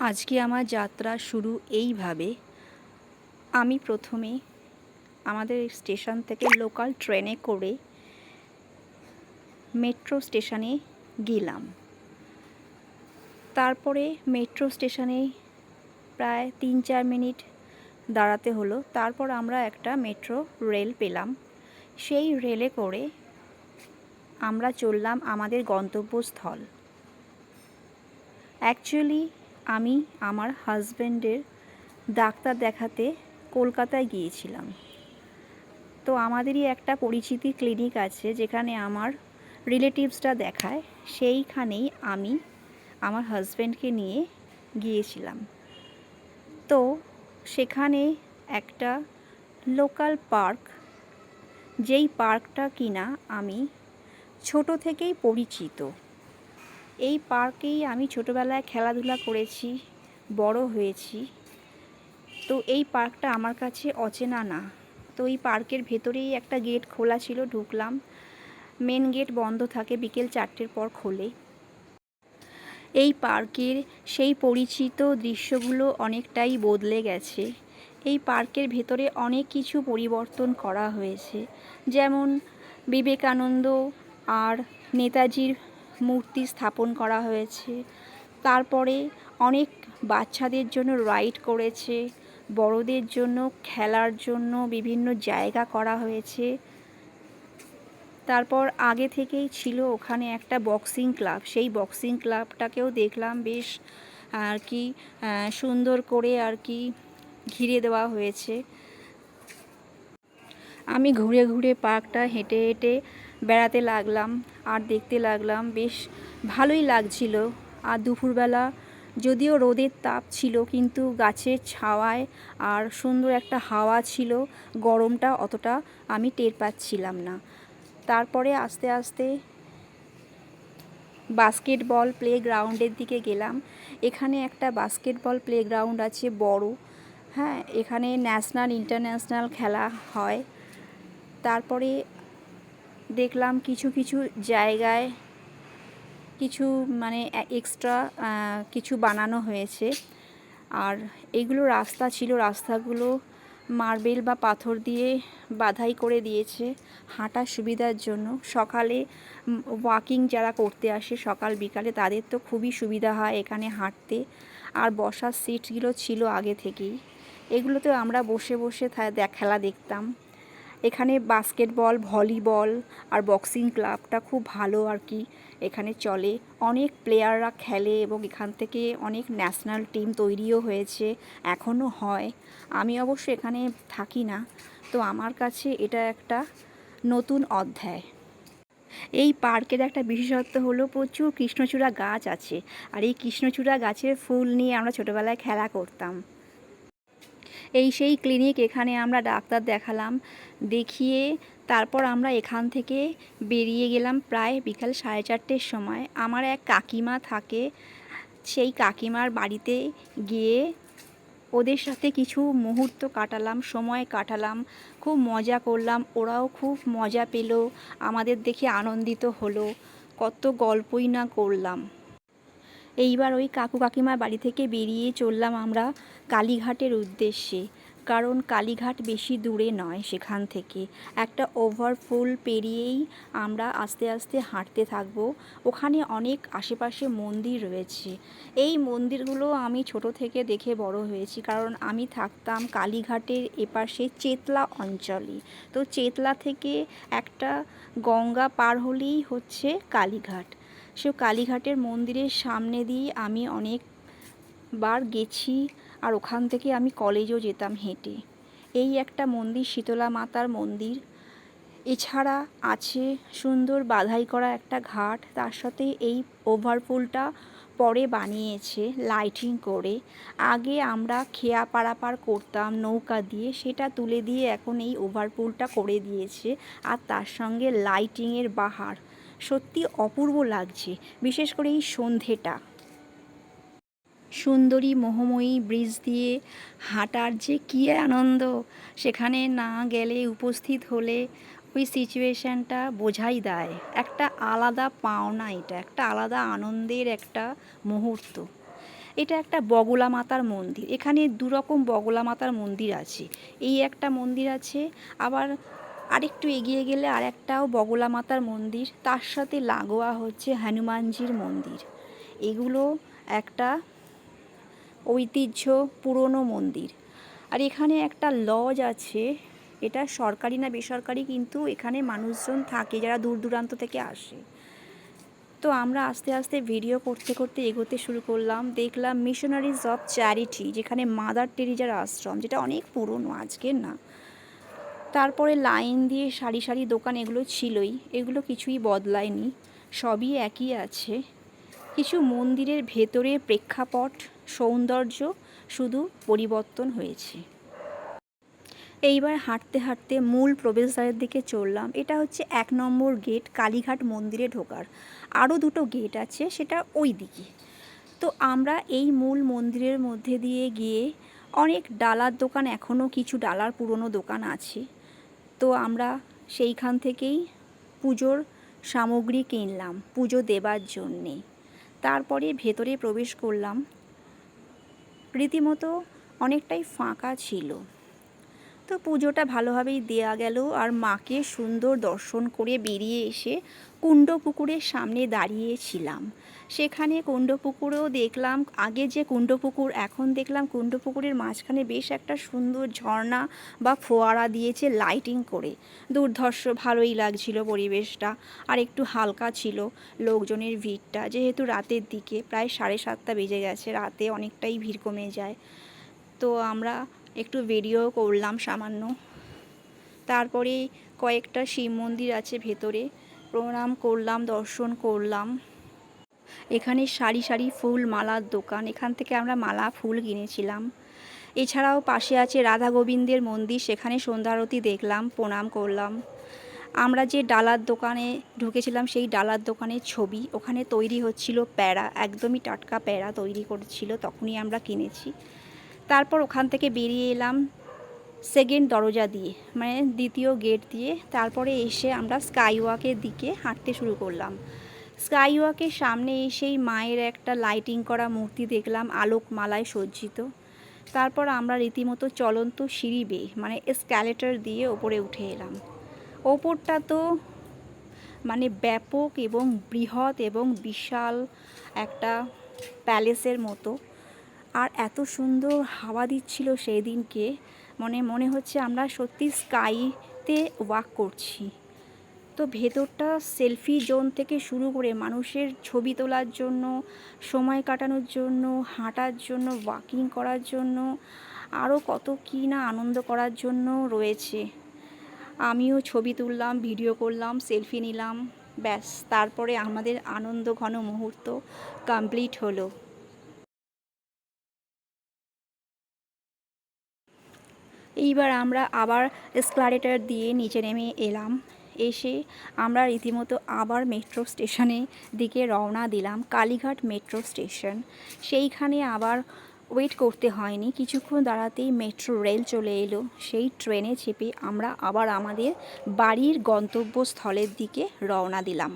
আজকে আমার যাত্রা শুরু এইভাবে। আমি প্রথমে আমাদের স্টেশন থেকে লোকাল ট্রেনে করে মেট্রো স্টেশনে গেলাম। তারপরে মেট্রো স্টেশনে প্রায় ৩-৪ মিনিট দাঁড়াতে হলো। তারপর আমরা একটা মেট্রো রেল পেলাম। সেই রেলে করে আমরা চললাম আমাদের গন্তব্যস্থল। অ্যাকচুয়ালি আমি আমার হাজব্যান্ডের ডাক্তার দেখাতে কলকাতায় গিয়েছিলাম। তো আমাদেরই একটা পরিচিতি ক্লিনিক আছে যেখানে আমার রিলেটিভসরা দেখায়, সেইখানেই আমি আমার হাজব্যান্ডকে নিয়ে গিয়েছিলাম। তো সেখানে একটা লোকাল পার্ক, যেই পার্কটা কিনা আমি ছোট থেকেই পরিচিত। এই পার্কেই আমি ছোটোবেলায় খেলাধুলা করেছি, বড় হয়েছি। তো এই পার্কটা আমার কাছে অচেনা না। তো এই পার্কের ভেতরেই একটা গেট খোলা ছিল, ঢুকলাম। মেন গেট বন্ধ থাকে, বিকেল 4টের পর খোলে। এই পার্কের সেই পরিচিত দৃশ্যগুলো অনেকটাই বদলে গেছে। এই পার্কের ভেতরে অনেক কিছু পরিবর্তন করা হয়েছে, যেমন বিবেকানন্দ আর নেতাজির মূর্তি স্থাপন করা হয়েছে। তারপরে অনেক বাচ্চাদের জন্য রাইড করেছে, বড়দের জন্য খেলার জন্য বিভিন্ন জায়গা করা হয়েছে। তারপর আগে থেকেই ছিল ওখানে একটা বক্সিং ক্লাব, সেই বক্সিং ক্লাবটাকেও দেখলাম, বেশ আর কি সুন্দর করে আর কি ঘিরে দেওয়া হয়েছে। আমি ঘুরে ঘুরে পার্কটা হেঁটে হেঁটে বেড়াতে লাগলাম আর দেখতে লাগলাম, বেশ ভালোই লাগছিল। আর দুপুরবেলা যদিও রোদের তাপ ছিল, কিন্তু গাছের ছাওয়ায় আর সুন্দর একটা হাওয়া ছিল, গরমটা অতটা আমি টের পাচ্ছিলাম না। তারপরে আস্তে আস্তে বাস্কেটবল প্লেগ্রাউন্ডের দিকে গেলাম। এখানে একটা বাস্কেটবল প্লেগ্রাউন্ড আছে বড়। হ্যাঁ, এখানে ন্যাশনাল ইন্টারন্যাশনাল খেলা হয়। তারপরে দেখলাম কিছু কিছু জায়গায় কিছু মানে এক্সট্রা কিছু বানানো হয়েছে। আর এগুলো রাস্তা ছিল, রাস্তাগুলো মার্বেল বা পাথর দিয়ে বাধাই করে দিয়েছে হাঁটার সুবিধার জন্য। সকালে ওয়াকিং যারা করতে আসে সকাল বিকালে, তাদের তো খুবই সুবিধা হয় এখানে হাঁটতে। আর বসার সিটগুলো ছিল আগে থেকেই, এগুলোতে আমরা বসে বসে খেলা দেখতাম। এখানে বাস্কেটবল, ভলিবল আর বক্সিং ক্লাবটা খুব ভালো আর কি এখানে চলে। অনেক প্লেয়াররা খেলে এবং এখান থেকে অনেক ন্যাশনাল টিম তৈরিও হয়েছে, এখনও হয়। আমি অবশ্য এখানে থাকি না, তো আমার কাছে এটা একটা নতুন অধ্যায়। এই পার্কের একটা বিশেষত্ব হলো প্রচুর কৃষ্ণচূড়া গাছ আছে, আর এই কৃষ্ণচূড়া গাছের ফুল নিয়ে আমরা ছোটোবেলায় খেলা করতাম। এই সেই ক্লিনিক, এখানে আমরা ডাক্তার দেখালাম, দেখিয়ে তারপর আমরা এখান থেকে বেরিয়ে গেলাম প্রায় বিকাল 4:30টের সময়। আমার এক কাকিমা থাকে, সেই কাকিমার বাড়িতে গিয়ে ওদের সাথে কিছু মুহূর্ত কাটালাম, সময় কাটালাম, খুব মজা করলাম। ওরাও খুব মজা পেল, আমাদের দেখে আনন্দিত হলো, কত গল্পই না করলাম। এইবার ওই কাকু কাকিমার বাড়ি থেকে বেরিয়ে চললাম আমরা কালীঘাটের উদ্দেশ্যে, কারণ কালীঘাট বেশি দূরে নয় সেখান থেকে। একটা ওভারফুল পেরিয়েই আমরা আস্তে আস্তে হাঁটতে থাকব। ওখানে অনেক আশেপাশে মন্দির রয়েছে। এই মন্দিরগুলো আমি ছোট থেকে দেখে বড় হয়েছি, কারণ আমি থাকতাম কালীঘাটের এপাশে চেতলা অঞ্চলে। তো চেতলা থেকে একটা গঙ্গা পার হলেই হচ্ছে কালীঘাট। সে কালীঘাটের মন্দিরের সামনে দিয়ে আমি অনেকবার গেছি, আর ওখান থেকে আমি কলেজও যেতাম হেঁটে। এই একটা মন্দির, শীতলা মাতার মন্দির। এছাড়া আছে সুন্দর বাধাই করা একটা ঘাট, তার সাথে এই ওভারপুলটা পরে বানিয়েছে লাইটিং করে। আগে আমরা খেয়া পারাপার করতাম নৌকা দিয়ে, সেটা তুলে দিয়ে এখন এই ওভারপুলটা করে দিয়েছে। আর তার সঙ্গে লাইটিংয়ের বাহার সত্যি অপূর্ব লাগছে, বিশেষ করে এই সন্ধেটা। সুন্দরী মোহময়ী ব্রিজ দিয়ে হাঁটার যে কী আনন্দ, সেখানে না গেলে, উপস্থিত হলে ওই সিচুয়েশানটা বোঝাই দেয়। একটা আলাদা পাওনা, এটা একটা আলাদা আনন্দের একটা মুহূর্ত। এটা একটা বগলা মাতার মন্দির। এখানে দুরকম বগলা মাতার মন্দির আছে। এই একটা মন্দির আছে, আবার আরেকটু এগিয়ে গেলে আর একটাও বগলা মাতার মন্দির, তার সাথে লাগোয়া হচ্ছে হনুমানজির মন্দির। এগুলো একটা ঐতিহ্য পুরনো মন্দির। আর এখানে একটা লজ আছে, এটা সরকারি না বেসরকারি, কিন্তু এখানে মানুষজন থাকে যারা দূর দূরান্ত থেকে আসে। তো আমরা আস্তে আস্তে ভিডিও করতে করতে এগোতে শুরু করলাম। দেখলাম মিশনারিজ অফ চ্যারিটি, যেখানে মাদার টেরিজার আশ্রম, যেটা অনেক পুরনো, আজকের না। তারপরে লাইন দিয়ে সারি সারি দোকান, এগুলো ছিলই, এগুলো কিছুই বদলায়নি, সবই একই আছে। কিছু মন্দিরের ভেতরে প্রেক্ষাপট সৌন্দর্য শুধু পরিবর্তন হয়েছে। এইবার হাঁটতে হাঁটতে মূল প্রবেশদ্বারের দিকে চললাম। এটা হচ্ছে 1 নম্বর গেট কালীঘাট মন্দিরে ঢোকার। আরও দুটো গেট আছে, সেটা ওই দিকে। তো আমরা এই মূল মন্দিরের মধ্যে দিয়ে গিয়ে, অনেক ডালার দোকান, এখনও কিছু ডালার পুরনো দোকান আছে, তো আমরা সেইখান থেকেই পুজোর সামগ্রী কিনলাম পুজো দেবার জন্যে। তারপরে ভেতরে প্রবেশ করলাম। রীতিমতো অনেকটাই ফাঁকা ছিল, তো পুজোটা ভালোভাবেই দেয়া গেল। আর মাকে সুন্দর দর্শন করে বেরিয়ে এসে কুণ্ডপুকুরের সামনে দাঁড়িয়েছিলাম। সেখানে কুণ্ডপুকুরেও দেখলাম, আগে যে কুণ্ডপুকুর, এখন দেখলাম কুণ্ডপুকুরের মাঝখানে বেশ একটা সুন্দর ঝর্ণা বা ফোয়ারা দিয়েছে লাইটিং করে। দুর্ধর্ষ ভালোই লাগছিল পরিবেশটা, আর একটু হালকা ছিল লোকজনের ভিড়টা, যেহেতু রাতের দিকে প্রায় 7:30 বেজে গেছে, রাতে অনেকটাই ভিড় কমে যায়। তো আমরা একটু ভিডিও করলাম সামান্য। তারপরে কয়েকটা শিব মন্দির আছে ভেতরে, প্রণাম করলাম, দর্শন করলাম। এখানে সারি সারি ফুল মালার দোকান, এখান থেকে আমরা মালা ফুল কিনেছিলাম। এছাড়াও পাশে আছে রাধা গোবিন্দের মন্দির, সেখানে সন্ধ্যা আরতি দেখলাম, প্রণাম করলাম। আমরা যে ডালার দোকানে ঢুকেছিলাম, সেই ডালার দোকানের ছবি, ওখানে তৈরি হচ্ছিল প্যাড়া, একদমই টাটকা প্যাড়া তৈরি করছিল, তখনই আমরা কিনেছি। তারপর ওখান থেকে বেরিয়ে এলাম সেকেন্ড দরজা দিয়ে, মানে দ্বিতীয় গেট দিয়ে। তারপরে এসে আমরা স্কাইওয়াকের দিকে হাঁটতে শুরু করলাম। স্কাইওয়াকের সামনে এসেই মায়ের একটা লাইটিং করা মূর্তি দেখলাম, আলোকমালায় সজ্জিত। তারপর আমরা রীতিমতো চলন্ত সিঁড়ি বেয়ে, মানে এসক্যালেটর দিয়ে ওপরে উঠে এলাম। ওপরটা তো মানে ব্যাপক এবং বৃহৎ এবং বিশাল একটা প্যালেসের মতো। আর এত সুন্দর হাওয়া দিচ্ছিল সেই দিনকে, মনে হচ্ছে আমরা সত্যি স্কাইতে ওয়াক করছি। তো ভেতরটা সেলফি জোন থেকে শুরু করে মানুষের ছবি তোলার জন্য, সময় কাটানোর জন্য, হাঁটার জন্য, ওয়াকিং করার জন্য, আরও কত কী না আনন্দ করার জন্য রয়েছে। আমিও ছবি তুললাম, ভিডিও করলাম, সেলফি নিলাম, ব্যাস। তারপরে আমাদের আনন্দ ঘন মুহূর্ত কমপ্লিট হলো। এইবার আমরা আবার এসক্যালেটর দিয়ে নিচে নেমে এলাম। এসে আমরা রীতিমতো আবার মেট্রো স্টেশনের দিকে রওনা দিলাম, কালীঘাট মেট্রো স্টেশন। সেইখানে আবার ওয়েট করতে হয়নি, কিছুক্ষণ দাঁড়াতেই মেট্রো রেল চলে এলো। সেই ট্রেনে চেপে আমরা আবার আমাদের বাড়ির গন্তব্যস্থলের দিকে রওনা দিলাম।